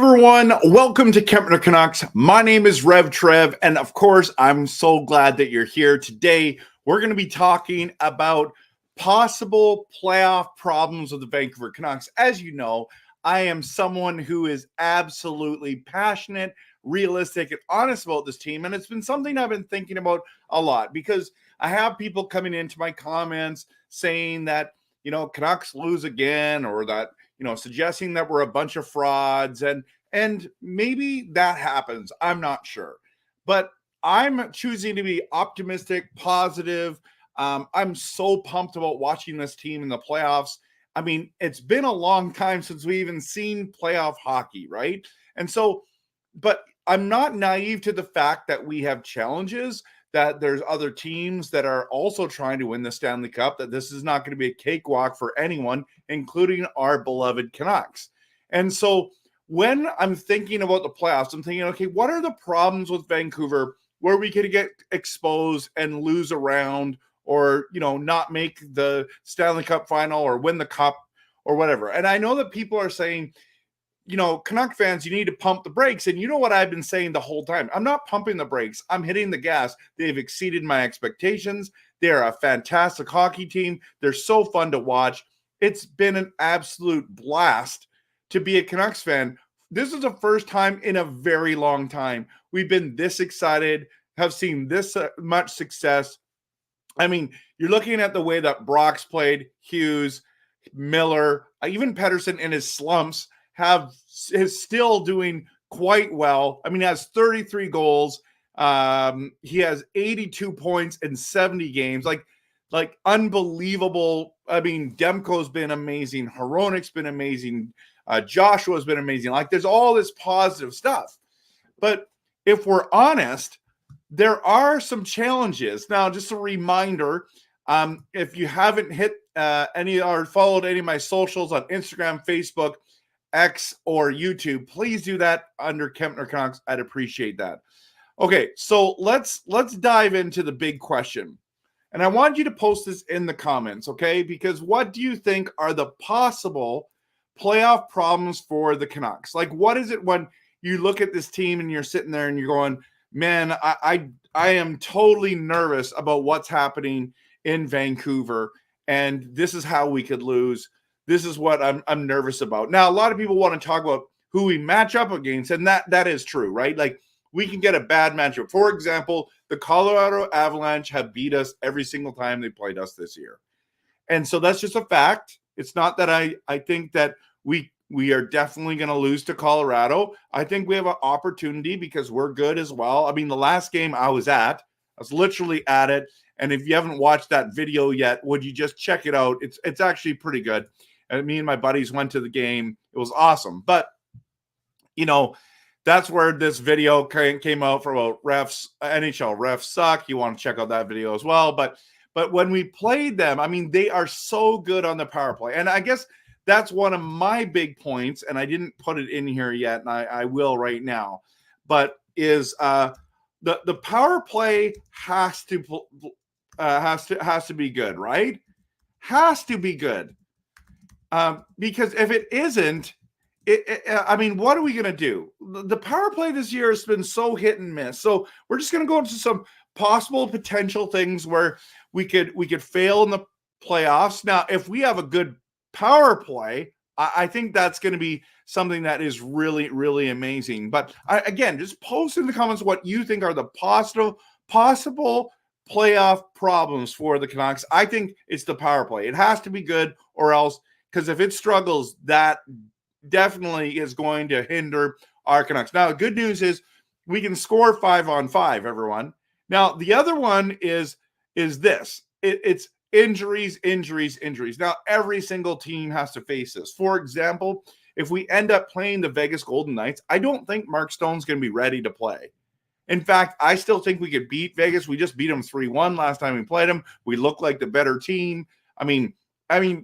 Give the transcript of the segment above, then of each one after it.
everyone, welcome to Vancouver Canucks. My name is RevTrev, and of course, I'm so glad that you're here. Today, we're going to be talking about possible playoff problems of the Vancouver Canucks. As you know, I am someone who is absolutely passionate, realistic, and honest about this team, and it's been something I've been thinking about a lot because I have people coming into my comments saying that, Canucks lose again, or that, suggesting that we're a bunch of frauds, and maybe that happens. I'm not sure, but I'm choosing to be optimistic, positive. I'm so pumped about watching this team in the playoffs. I mean, it's been a long time since we even seen playoff hockey, right? And so, but I'm not naive to the fact that we have challenges, that there's other teams that are also trying to win the Stanley Cup, that this is not going to be a cakewalk for anyone, including our beloved Canucks. And so when I'm thinking about the playoffs, I'm thinking, okay, what are the problems with Vancouver where we could get exposed and lose a round, or, not make the Stanley Cup final or win the cup or whatever. And I know that people are saying, Canuck fans, you need to pump the brakes. And you know what I've been saying the whole time? I'm not pumping the brakes. I'm hitting the gas. They've exceeded my expectations. They're a fantastic hockey team. They're so fun to watch. It's been an absolute blast to be a Canucks fan. This is the first time in a very long time we've been this excited, have seen this much success. I mean, you're looking at the way that Brock's played, Hughes, Miller, even Pettersson in his slumps is still doing quite well. I mean, he has 33 goals. He has 82 points in 70 games. Like unbelievable. I mean, Demko's been amazing. Hronik's been amazing. Joshua's been amazing. Like, there's all this positive stuff. But if we're honest, there are some challenges. Now, just a reminder, if you haven't hit any or followed any of my socials on Instagram, Facebook, X, or YouTube, please do that under Kempner Canucks. I'd appreciate that. Okay, so let's dive into the big question. And I want you to post this in the comments, okay? Because what do you think are the possible playoff problems for the Canucks? Like, what is it when you look at this team and you're sitting there and you're going, man, I am totally nervous about what's happening in Vancouver, and this is how we could lose. This is what I'm nervous about. Now, a lot of people want to talk about who we match up against, and that is true, right? Like, we can get a bad matchup. For example, the Colorado Avalanche have beat us every single time they played us this year. And so that's just a fact. It's not that I think that we are definitely going to lose to Colorado. I think we have an opportunity because we're good as well. I mean, the last game I was literally at it. And if you haven't watched that video yet, would you just check it out? It's actually pretty good. And me and my buddies went to the game. It was awesome. But, that's where this video came out from about refs. NHL refs suck. You want to check out that video as well. But when we played them, I mean, they are so good on the power play. And I guess that's one of my big points, and I didn't put it in here yet, and I will right now. But is the power play has to be good, right? Has to be good. Because if it isn't, I mean, what are we going to do? The power play this year has been so hit and miss. So we're just going to go into some possible potential things where we could fail in the playoffs. Now, if we have a good power play, I think that's going to be something that is really, really amazing. But again, just post in the comments what you think are the possible playoff problems for the Canucks. I think it's the power play. It has to be good, or else, because if it struggles, that definitely is going to hinder our Canucks. Now, the good news is we can score 5-on-5, everyone. Now, the other one is this. It's injuries. Now, every single team has to face this. For example, if we end up playing the Vegas Golden Knights, I don't think Mark Stone's going to be ready to play. In fact, I still think we could beat Vegas. We just beat them 3-1 last time we played them. We look like the better team. I mean,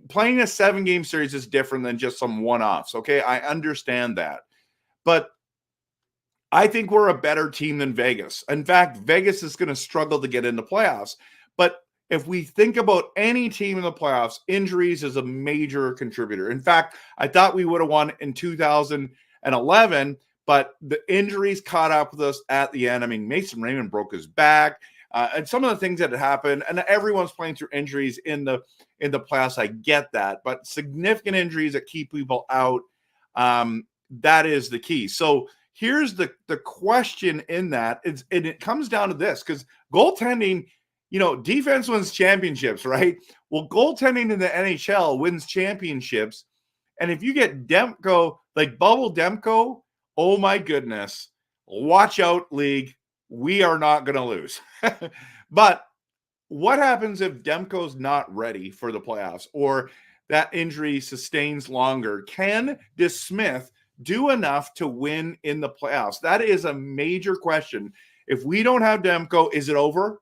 playing a 7-game series is different than just some one-offs, okay? I understand that. But I think we're a better team than Vegas. In fact, Vegas is going to struggle to get into playoffs. But if we think about any team in the playoffs, injuries is a major contributor. In fact, I thought we would have won in 2000 and 11, but the injuries caught up with us at the end. I mean, Mason Raymond broke his back, and some of the things that had happened, and everyone's playing through injuries in the playoffs. I get that, but significant injuries that keep people out, that is the key. So here's the question in that, and it comes down to this, because goaltending, defense wins championships, right? Well, goaltending in the NHL wins championships. And if you get Demko, like Bubble Demko, oh my goodness, watch out, league. We are not going to lose. But what happens if Demko's not ready for the playoffs, or that injury sustains longer? Can DeSmith do enough to win in the playoffs? That is a major question. If we don't have Demko, is it over?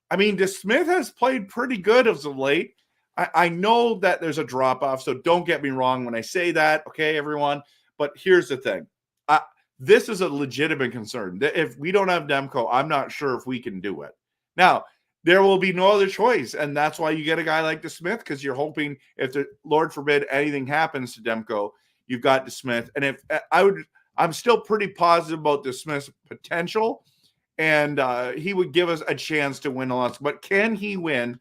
I mean, DeSmith has played pretty good as of late. I know that there's a drop-off, so don't get me wrong when I say that, okay, everyone? But here's the thing. This is a legitimate concern. If we don't have Demko, I'm not sure if we can do it. Now, there will be no other choice, and that's why you get a guy like DeSmith, because you're hoping if, Lord forbid, anything happens to Demko, you've got DeSmith. And I'm still pretty positive about DeSmith's potential, and he would give us a chance to win a lot. But can he win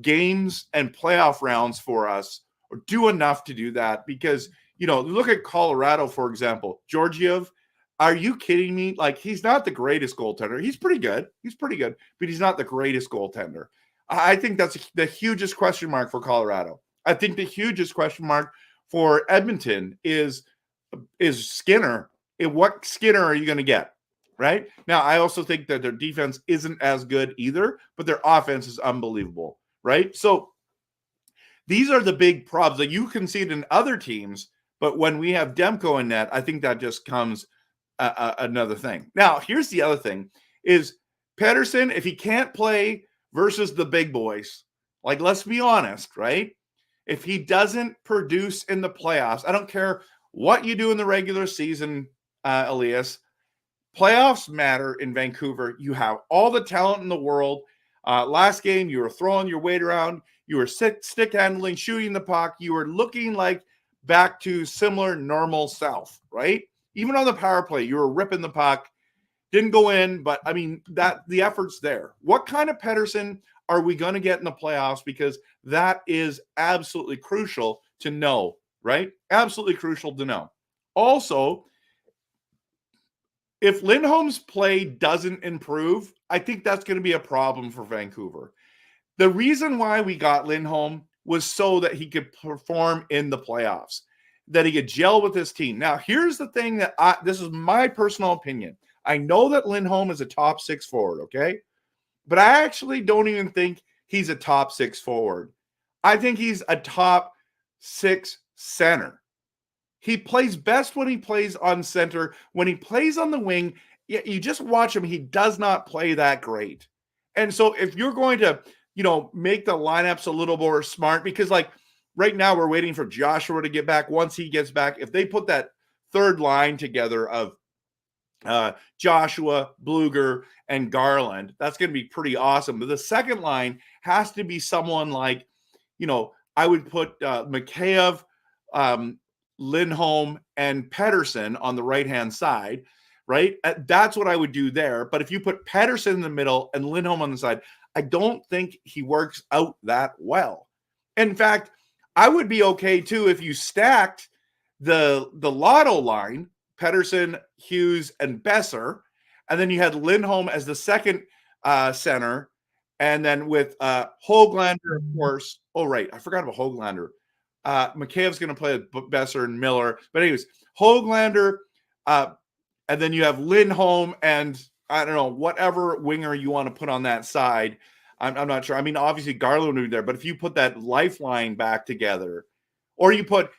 games and playoff rounds for us, or do enough to do that? Because, look at Colorado, for example. Georgiev, are you kidding me? Like, he's not the greatest goaltender. He's pretty good. But he's not the greatest goaltender. I think that's the hugest question mark for Colorado. I think the hugest question mark for Edmonton is Skinner. What Skinner are you going to get? Right? Now, I also think that their defense isn't as good either, but their offense is unbelievable, right? So these are the big problems that you can see it in other teams, but when we have Demko in net, I think that just comes another thing. Now, here's the other thing is Pettersson, if he can't play versus the big boys, like, let's be honest, right? If he doesn't produce in the playoffs, I don't care what you do in the regular season, Elias, playoffs matter in Vancouver. You have all the talent in the world. Last game, you were throwing your weight around. You were stick handling, shooting the puck. You were looking like back to similar normal self, right? Even on the power play, you were ripping the puck. Didn't go in, but I mean, that the effort's there. What kind of Pettersson are we going to get in the playoffs? Because that is absolutely crucial to know, right? Absolutely crucial to know. Also, if Lindholm's play doesn't improve, I think that's going to be a problem for Vancouver. The reason why we got Lindholm was so that he could perform in the playoffs, that he could gel with his team. Now, here's the thing that this is my personal opinion. I know that Lindholm is a top 6 forward, okay? But I actually don't even think he's a top 6 forward. I think he's a top 6 center. He plays best when he plays on center. When he plays on the wing, you just watch him. He does not play that great. And so if you're going to, make the lineups a little more smart, because like right now we're waiting for Joshua to get back. Once he gets back, if they put that third line together of Joshua, Bluger, and Garland, that's going to be pretty awesome. But the second line has to be someone like, I would put Mikheyev, Lindholm, and Pettersson on the right-hand side, right? That's what I would do there. But if you put Pettersson in the middle and Lindholm on the side, I don't think he works out that well. In fact, I would be okay too if you stacked the Lotto line, Pettersson, Hughes, and Besser, and then you had Lindholm as the second center, and then with Höglander, of course. Oh, right. I forgot about Höglander. Mikheyev's going to play with Besser and Miller. But anyways, Höglander, and then you have Lindholm and, I don't know, whatever winger you want to put on that side. I'm not sure. I mean, obviously Garland would be there, but if you put that lifeline back together, or you put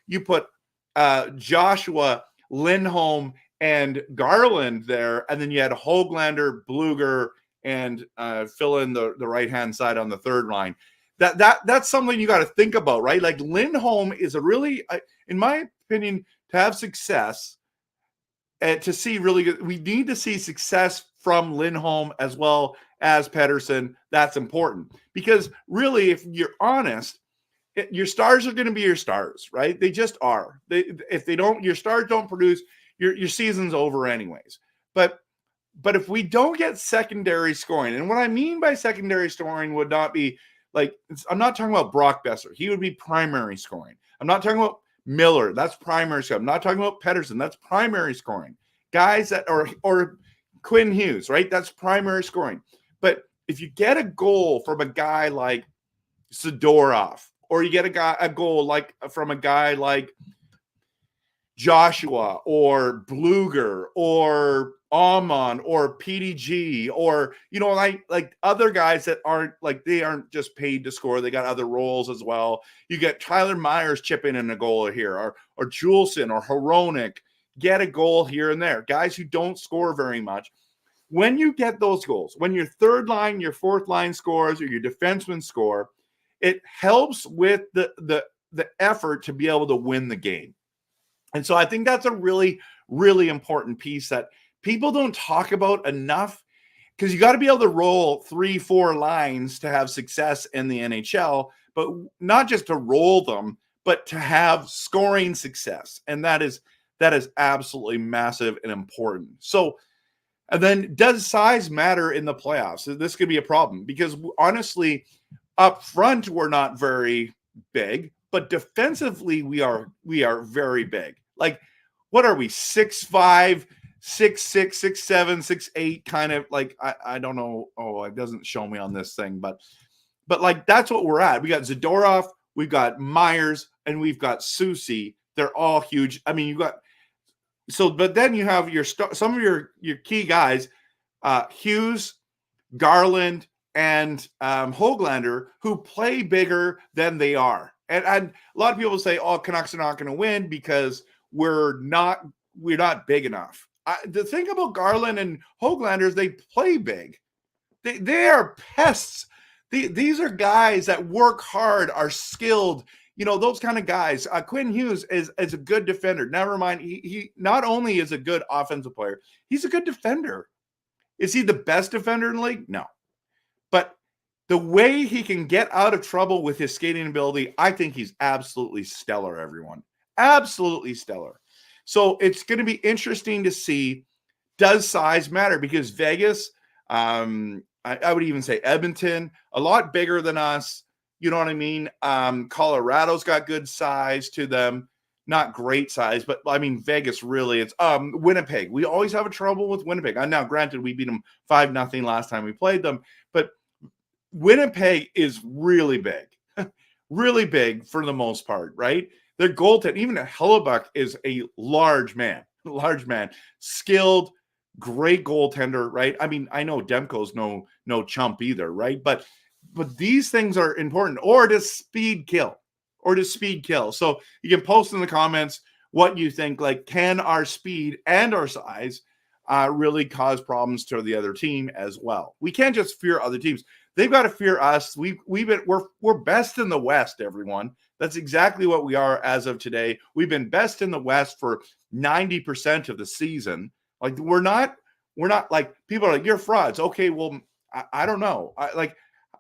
Joshua, Lindholm, and Garland there, and then you had Höglander, Bluger, and fill in the right-hand side on the third line. That's something you got to think about, right? Like Lindholm is a really, in my opinion, to have success and to see really good, we need to see success from Lindholm as well as Pettersson. That's important because really, if you're honest, your stars are going to be your stars, right? They just are. If they don't, your stars don't produce, your season's over anyways. But if we don't get secondary scoring, and what I mean by secondary scoring would not be like, I'm not talking about Brock Besser. He would be primary scoring. I'm not talking about Miller. That's primary scoring. I'm not talking about Pedersen. That's primary scoring. Guys that or Quinn Hughes, right? That's primary scoring. But if you get a goal from a guy like Zadorov, or you get a goal like from a guy like Joshua or Bluger or Amon or PDG, or like other guys that aren't like, they aren't just paid to score, they got other roles as well. You get Tyler Myers chipping in a goal here, or Juleson or Hronek get a goal here and there, guys who don't score very much. When you get those goals, when your third line, your fourth line scores, or your defensemen score, it helps with the effort to be able to win the game. And so I think that's a really, really important piece that people don't talk about enough, because you got to be able to roll 3-4 lines to have success in the NHL, but not just to roll them, but to have scoring success. And that is absolutely massive and important. So, and then does size matter in the playoffs? This could be a problem, because honestly, up front, we're not very big, but defensively, we are very big. Like, what are we? 6'5", 6'6", 6'7", 6'8", kind of like, I don't know. Oh, it doesn't show me on this thing, but like, that's what we're at. We got Zadorov, we've got Myers, and we've got Susie. They're all huge. I mean, but then you have some of your key guys, Hughes, Garland, and Höglander, who play bigger than they are. And a lot of people say, "Oh, Canucks are not going to win because we're not big enough." The thing about Garland and Höglander is they play big. They are pests. These are guys that work hard, are skilled. Those kind of guys. Quinn Hughes is a good defender. Never mind, he not only is a good offensive player, he's a good defender. Is he the best defender in the league? No. But the way he can get out of trouble with his skating ability, I think he's absolutely stellar, everyone. Absolutely stellar. So it's going to be interesting to see, does size matter? Because Vegas, I would even say Edmonton, a lot bigger than us. You know what I mean? Colorado's got good size to them. Not great size, but I mean, Vegas really, it's Winnipeg. We always have a trouble with Winnipeg. Now, granted, we beat them 5-0 last time we played them, but Winnipeg is really big, really big for the most part, right? Their goaltender, even a Hellebuck, is a large man, skilled, great goaltender, right? I mean, I know Demko's no chump either, right? But these things are important. Or does speed kill? So you can post in the comments what you think. Like, can our speed and our size really cause problems to the other team as well? We can't just fear other teams. They've got to fear us. We're best in the West, everyone. That's exactly what we are as of today. We've been best in the West for 90% of the season. Like, we're not like, people are like, you're frauds. Okay, well, I don't know.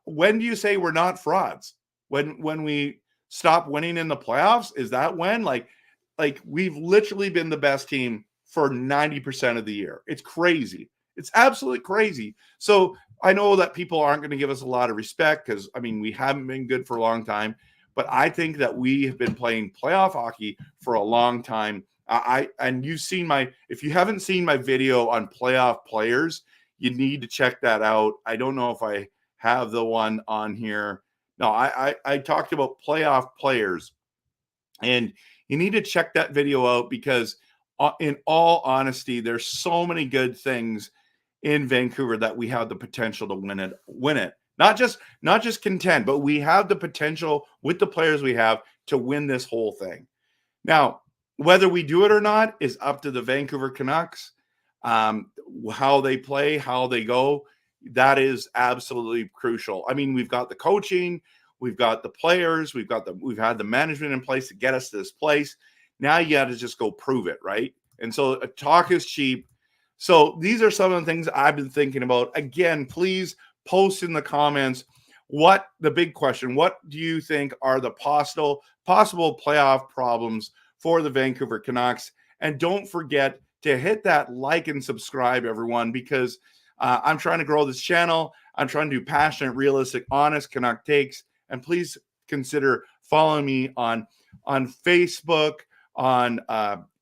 When do you say we're not frauds? When we stop winning in the playoffs? Is that when? Like we've literally been the best team for 90% of the year. It's crazy. It's absolutely crazy. So I know that people aren't going to give us a lot of respect, because, I mean, we haven't been good for a long time. But I think that we have been playing playoff hockey for a long time. And you've seen if you haven't seen my video on playoff players, you need to check that out. I don't know if I have the one on here. No, I talked about playoff players, and you need to check that video out, because in all honesty, there's so many good things in Vancouver that we have the potential to win it. Not just contend, but we have the potential with the players we have to win this whole thing. Now, whether we do it or not is up to the Vancouver Canucks. How they play, how they go, that is absolutely crucial. I mean, we've got the coaching, we've got the players, we've had the management in place to get us to this place. Now you got to just go prove it, right? And so talk is cheap. So these are some of the things I've been thinking about. Again, please post in the comments what the big question, what do you think are the possible playoff problems for the Vancouver Canucks? And don't forget to hit that like and subscribe, everyone, because I'm trying to grow this channel. I'm trying to do passionate, realistic, honest Canuck takes. And please consider following me on Facebook, on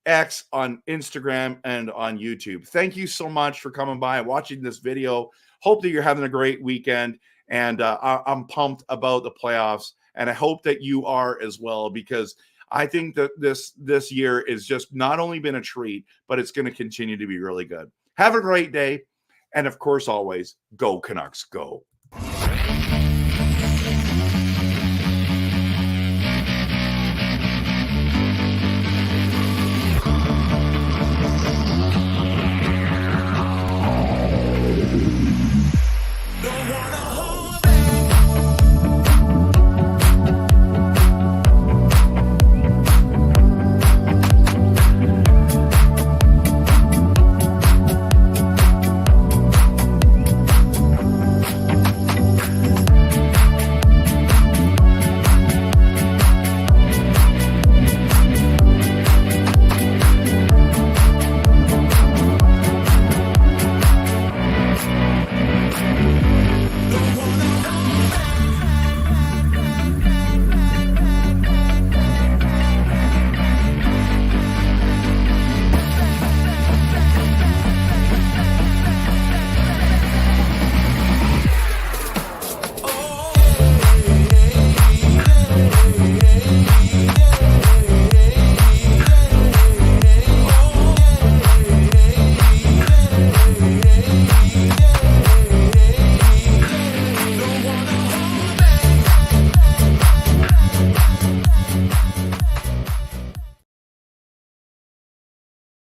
X, on Instagram, and on YouTube. Thank you so much for coming by and watching this video. Hope that you're having a great weekend. And I'm pumped about the playoffs. And I hope that you are as well, because I think that this year is just not only been a treat, but it's going to continue to be really good. Have a great day. And of course, always, go Canucks, go.